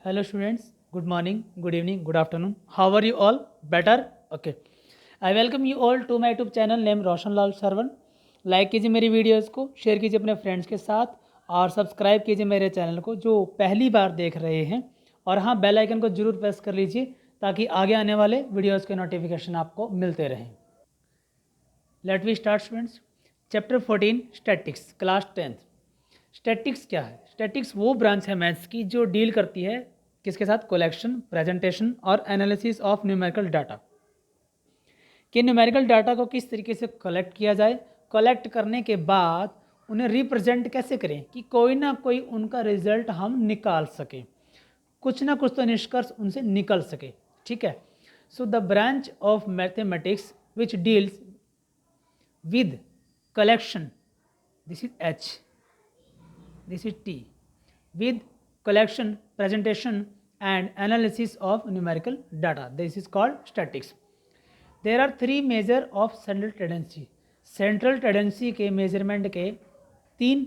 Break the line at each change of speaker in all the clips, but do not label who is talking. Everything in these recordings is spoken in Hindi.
Hello students, good morning, good evening, good afternoon. How are you all? Better? Okay. I welcome you all to my YouTube channel named Roshan Lal Sarwan. Like कीजिए मेरी वीडियोस को, शेयर कीजिए अपने फ्रेंड्स के साथ और सब्सक्राइब कीजिए मेरे चैनल को जो पहली बार देख रहे हैं। और हाँ, बेल आइकन को जरूर प्रेस कर लीजिए ताकि आगे आने वाले वीडियोस के नोटिफिकेशन आपको मिलते रहें। Let we start students. Chapter 14 statistics, class 10th। Statistics क्या है? स्टैटिक्स वो ब्रांच है मैथ्स की जो डील करती है किसके साथ? कलेक्शन, प्रेजेंटेशन और एनालिसिस ऑफ न्यूमेरिकल डाटा। कि न्यूमेरिकल डाटा को किस तरीके से कलेक्ट किया जाए, कलेक्ट करने के बाद उन्हें रिप्रेजेंट कैसे करें कि कोई ना कोई उनका रिजल्ट हम निकाल सकें, कुछ ना कुछ तो निष्कर्ष उनसे निकल सके। ठीक है। So the branch of mathematics which deals with collection, this is H, this is T, with collection, presentation and analysis of numerical data. This is called statics. There are three measure of central tendency. Central tendency के मेजरमेंट के तीन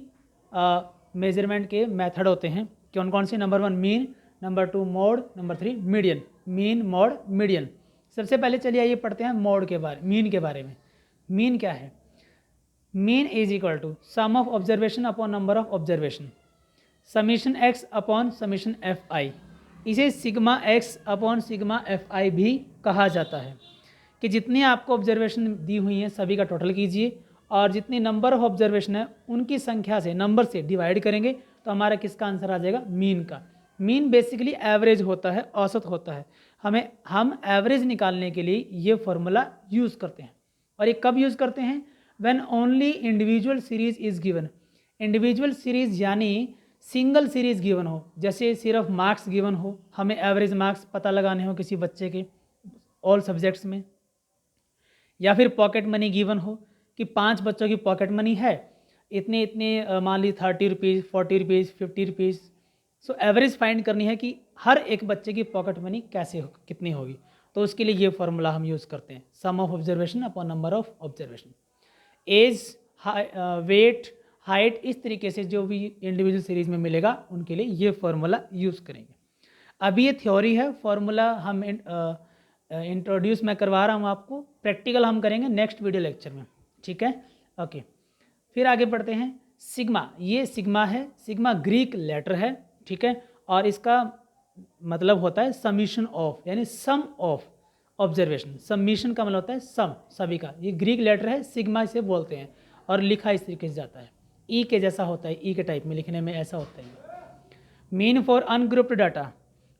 मेजरमेंट के मेथड होते हैं। कौन कौन से? Number 1 mean, number 2 mode, number 3 median. Mean, mode, median. सबसे पहले चलिए आइए पढ़ते हैं मोड के बारे, मीन के बारे में। मीन क्या है? Mean is equal to sum of observation upon number of observation, summation x upon summation f i. इसे sigma x upon sigma F i भी कहा जाता है कि जितनी आपको ऑब्जर्वेशन दी हुई हैं सभी का टोटल कीजिए और जितनी नंबर ऑफ ऑब्जर्वेशन है उनकी संख्या से, नंबर से डिवाइड करेंगे तो हमारा किसका आंसर आ जाएगा? मीन का। मीन बेसिकली एवरेज होता है, औसत होता है। हम एवरेज निकालने के लिए ये फॉर्मूला यूज़ करते हैं। और ये कब यूज़ करते हैं? when only individual series is given। Individual series यानी सिंगल सीरीज गिवन हो, जैसे सिर्फ मार्क्स गिवन हो, हमें एवरेज मार्क्स पता लगाने हो किसी बच्चे के ऑल सब्जेक्ट्स में, या फिर पॉकेट मनी गिवन हो कि 5 बच्चों की पॉकेट मनी है इतने इतने, मान ली 30 rupees, 40 rupees, 50 rupees. So average find करनी है कि हर एक बच्चे की पॉकेट मनी कैसे कितनी होगी, तो उसके लिए ये फॉर्मूला हम यूज़ करते हैं, sum of observation upon number of observation. Age, weight, height, इस तरीके से जो भी इंडिविजुअल सीरीज में मिलेगा उनके लिए ये फॉर्मूला यूज़ करेंगे। अभी ये थ्योरी है, फॉर्मूला हम इंट्रोड्यूस मैं करवा रहा हूँ आपको, प्रैक्टिकल हम करेंगे नेक्स्ट वीडियो लेक्चर में। ठीक है, ओके। फिर आगे बढ़ते हैं। सिग्मा, ये सिग्मा है, सिग्मा ग्रीक लेटर है। ठीक है, और इसका मतलब होता है समीशन ऑफ, यानी सम ऑफ ऑब्जर्वेशन। सबमिशन का मतलब होता है सम, सभी का। ये ग्रीक लेटर है, सिग्मा इसे बोलते हैं और लिखा इस तरीके से जाता है, ई के जैसा होता है, ई के टाइप में लिखने में ऐसा होता है। Mean for ungrouped data.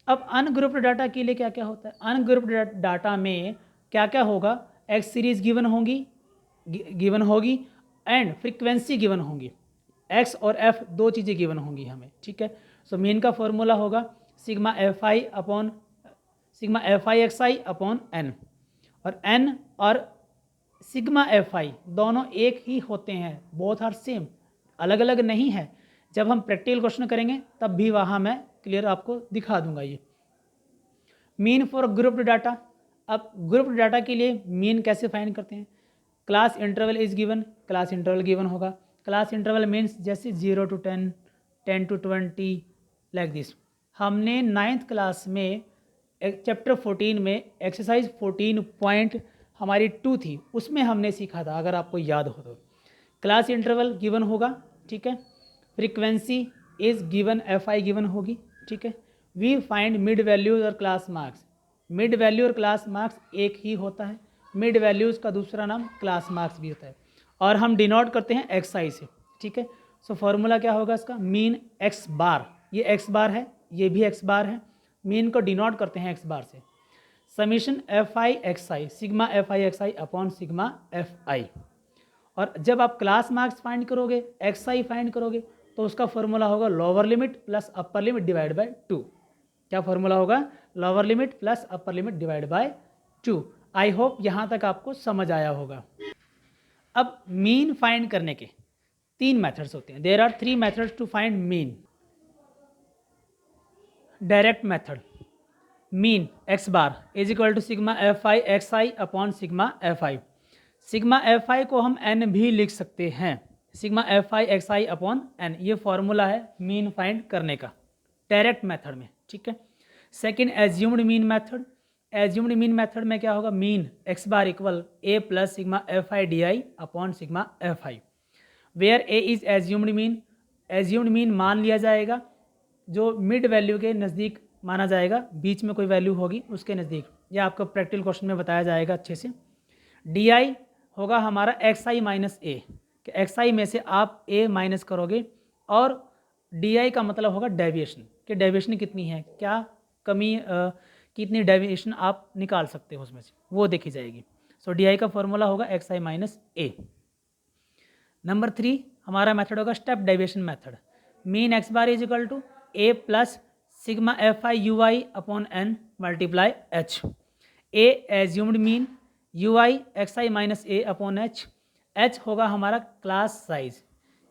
अब अनग्रुप्ड डाटा के लिए क्या क्या होता है? अनग्रुप्ड डाटा में क्या क्या होगा? एक्स सीरीज गिवन होगी एंड फ्रीक्वेंसी गिवन होगी। एक्स और एफ दो चीज़ें गिवन होंगी हमें। ठीक है, सो मीन का फॉर्मूला होगा sigma F I upon sigma F I x I upon N. और एन और सिग्मा एफ आई दोनों एक ही होते हैं, बोथ आर सेम, अलग अलग नहीं है। जब हम प्रैक्टिकल क्वेश्चन करेंगे तब भी वहाँ मैं क्लियर आपको दिखा दूंगा ये। Mean for grouped data. अब ग्रुप्ड डाटा के लिए मीन कैसे फाइंड करते हैं? Class interval is given, class interval given होगा। क्लास इंटरवल मीन्स जैसे 0 to 10, 10 to 20, लाइक दिस। हमने 9th क्लास में चैप्टर 14 में एक्सरसाइज 14 पॉइंट हमारी 2 थी, उसमें हमने सीखा था, अगर आपको याद हो तो। क्लास इंटरवल गिवन होगा, ठीक है। Frequency is given, F I given होगी, ठीक है। वी फाइंड मिड वैल्यूज और क्लास मार्क्स। मिड वैल्यू और क्लास मार्क्स एक ही होता है, मिड वैल्यूज़ का दूसरा नाम क्लास मार्क्स भी होता है, और हम डिनोट करते हैं एक्स आई से। ठीक है, सो फॉर्मूला क्या होगा इसका? मीन एक्स बार, ये एक्स बार है, ये भी एक्स बार है, मीन को डिनोट करते हैं एक्स बार से। Summation f I x I, sigma F I x I upon sigma F I. और जब आप क्लास मार्क्स फाइंड करोगे, एक्स आई फाइंड करोगे, तो उसका फॉर्मूला होगा lower limit plus upper limit divide by 2। क्या फॉर्मूला होगा? Lower limit plus upper limit divide by 2। I hope यहाँ तक आपको समझ आया होगा। अब मीन फाइंड करने के 3 मेथड्स होते हैं। There are 3 methods to find mean. Direct method, mean x bar is equal to sigma F I x I upon sigma F i. Sigma F i को हम एन भी लिख सकते हैं, sigma F I x I upon n. ये फॉर्मूला है मीन फाइंड करने का डायरेक्ट मेथड में। ठीक है, second assumed mean method, assumed mean method में क्या होगा, mean x bar equal a plus sigma F i d i upon sigma F i, where a is assumed mean, assumed mean मान लिया जाएगा जो मिड वैल्यू के नज़दीक माना जाएगा, बीच में कोई वैल्यू होगी उसके नज़दीक, यह आपको प्रैक्टिकल क्वेश्चन में बताया जाएगा अच्छे से। डी आई होगा हमारा x i minus A, x आई में से आप ए माइनस करोगे और डी आई का मतलब होगा डेविएशन, कि डेविएशन कितनी है, क्या कमी कितनी डेविएशन आप निकाल सकते हो उसमें से, वो देखी जाएगी। सो डी आई का फॉर्मूला होगा x i minus a. Number 3 हमारा मेथड होगा step deviation method, mean x bar is equal to a plus sigma F i u i upon n multiply h, a assumed mean, u i x i minus a upon h, h होगा हमारा क्लास साइज।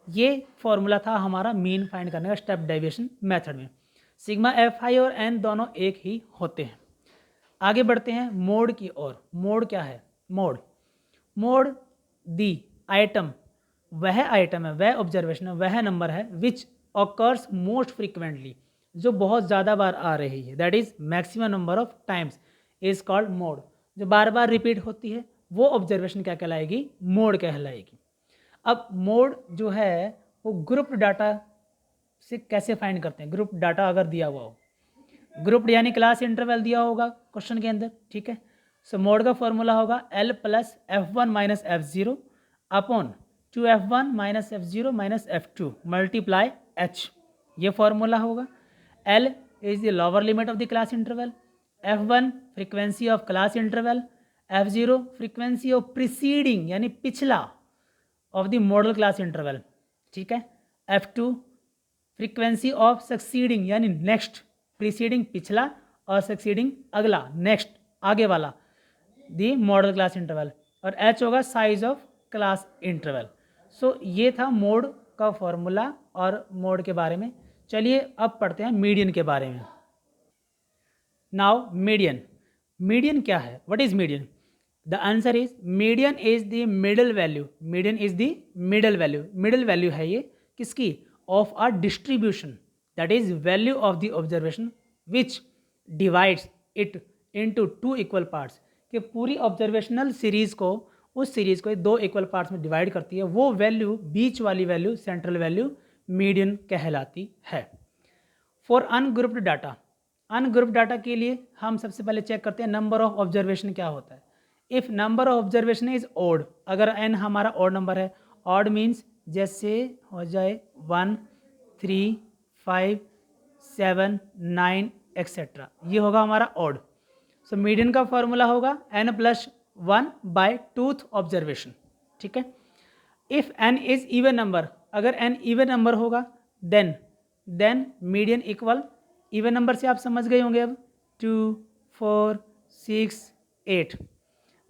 ये फॉर्मूला था हमारा मीन फाइंड करने का स्टेप डेविएशन मेथड में। सिग्मा एफ आई और एन दोनों एक ही होते हैं। आगे बढ़ते हैं मोड की ओर। मोड क्या है, मोड, मोड दी आइटम, वह आइटम है, वह ऑब्जर्वेशन है, वह नंबर है विच ऑकर्स मोस्ट फ्रीक्वेंटली, जो बहुत ज़्यादा बार आ रही है, that is maximum number of times is called mode, जो बार बार रिपीट होती है वो ऑब्जर्वेशन क्या कहलाएगी, मोड कहलाएगी। अब मोड जो है वो ग्रुप डाटा से कैसे फाइंड करते हैं, ग्रुप डाटा अगर दिया हुआ हो, ग्रुप यानी क्लास इंटरवल दिया होगा क्वेश्चन के अंदर, ठीक है। सो मोड का फॉर्मूला होगा L plus F one minus F zero upon two F one minus F zero minus F two multiply H, ये फॉर्मूला होगा। L is the lower limit of the class interval, F one frequency of class interval, F zero frequency of preceding यानी पिछला of the model class interval, ठीक है। F two frequency of succeeding यानी नेक्स्ट, प्रीसीडिंग पिछला और सक्सीडिंग अगला, नेक्स्ट आगे वाला, दी मॉडल क्लास इंटरवल, और एच होगा साइज ऑफ क्लास इंटरवल। सो ये था मोड का फॉर्मूला और मोड के बारे में। चलिए अब पढ़ते हैं मीडियन के बारे में। नाउ मीडियन, मीडियन क्या है, what is median? The answer is median is the middle value, median is the middle value, middle value है ये किसकी, of a distribution, that is value of the observation which divides it into two equal parts, कि पूरी ऑब्जर्वेशनल सीरीज को, उस सीरीज को दो इक्वल पार्ट्स में डिवाइड करती है, वो वैल्यू बीच वाली वैल्यू सेंट्रल वैल्यू मीडियन कहलाती है। For ungrouped data, ungrouped data के लिए हम सबसे पहले चेक करते हैं नंबर ऑफ ऑब्जर्वेशन क्या होता है। If number of observation is odd, अगर एन हमारा ओड नंबर है, ऑड मीन्स जैसे हो जाए 1 3 5 7 9 एक्सेट्रा, ये होगा ऑड ओड। सो मीडियन का फॉर्मूला होगा n plus 1 by tooth observation, ठीक है। If n is even number, अगर n इवन नंबर होगा then median equal, even number से आप समझ गए होंगे अब, 2 4 6 8,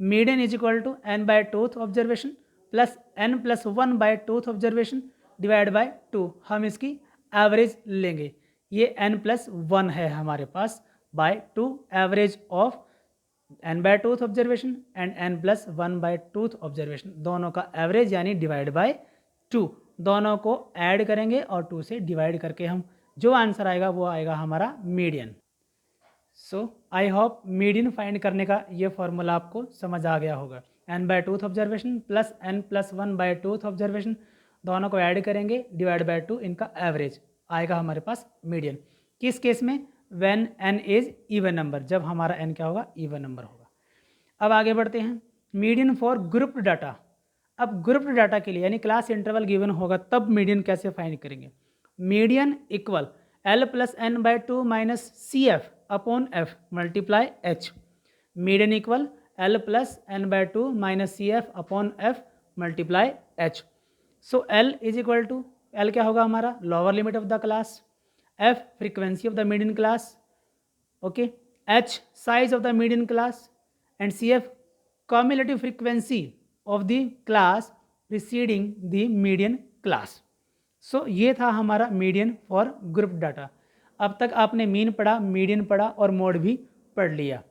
median is equal to n by tooth observation plus n plus 1 by tooth observation divide by 2, हम इसकी एवरेज लेंगे, ये n प्लस 1 है हमारे पास by 2, average of n by tooth observation and n plus 1 by tooth observation, दोनों का एवरेज यानी डिवाइड बाय 2, दोनों को ऐड करेंगे और 2 से डिवाइड करके हम जो आंसर आएगा वो आएगा हमारा median. So I hope median find करने का ये फॉर्मूला आपको समझ आ गया होगा। n by tooth observation plus n plus 1 by tooth observation, दोनों को ऐड करेंगे डिवाइड बाय 2, इनका एवरेज आएगा हमारे पास मीडियन। किस केस में? When n is even number, जब हमारा n क्या होगा, इवन नंबर होगा। अब आगे बढ़ते हैं, मीडियन फॉर ग्रुप्ड डाटा। अब ग्रुप्ड डाटा के लिए यानी क्लास इंटरवल गिवन होगा तब मीडियन कैसे फाइंड करेंगे? Median equal l plus n by 2 minus c f upon f multiply h, median equal l plus n by 2 minus c f upon f multiply h. So l is equal to, l क्या होगा हमारा, lower limit of the class, f frequency of the median class, okay, h size of the median class and c f cumulative frequency of the class preceding the median class। सो ये था हमारा मीडियन फॉर ग्रुप डाटा। अब तक आपने मीन पढ़ा, मीडियन पढ़ा और मोड भी पढ़ लिया।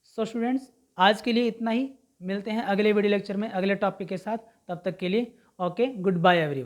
सो स्टूडेंट्स आज के लिए इतना ही, मिलते हैं अगले वीडियो लेक्चर में अगले टॉपिक के साथ, तब तक के लिए ओके, गुड बाय एवरीवन।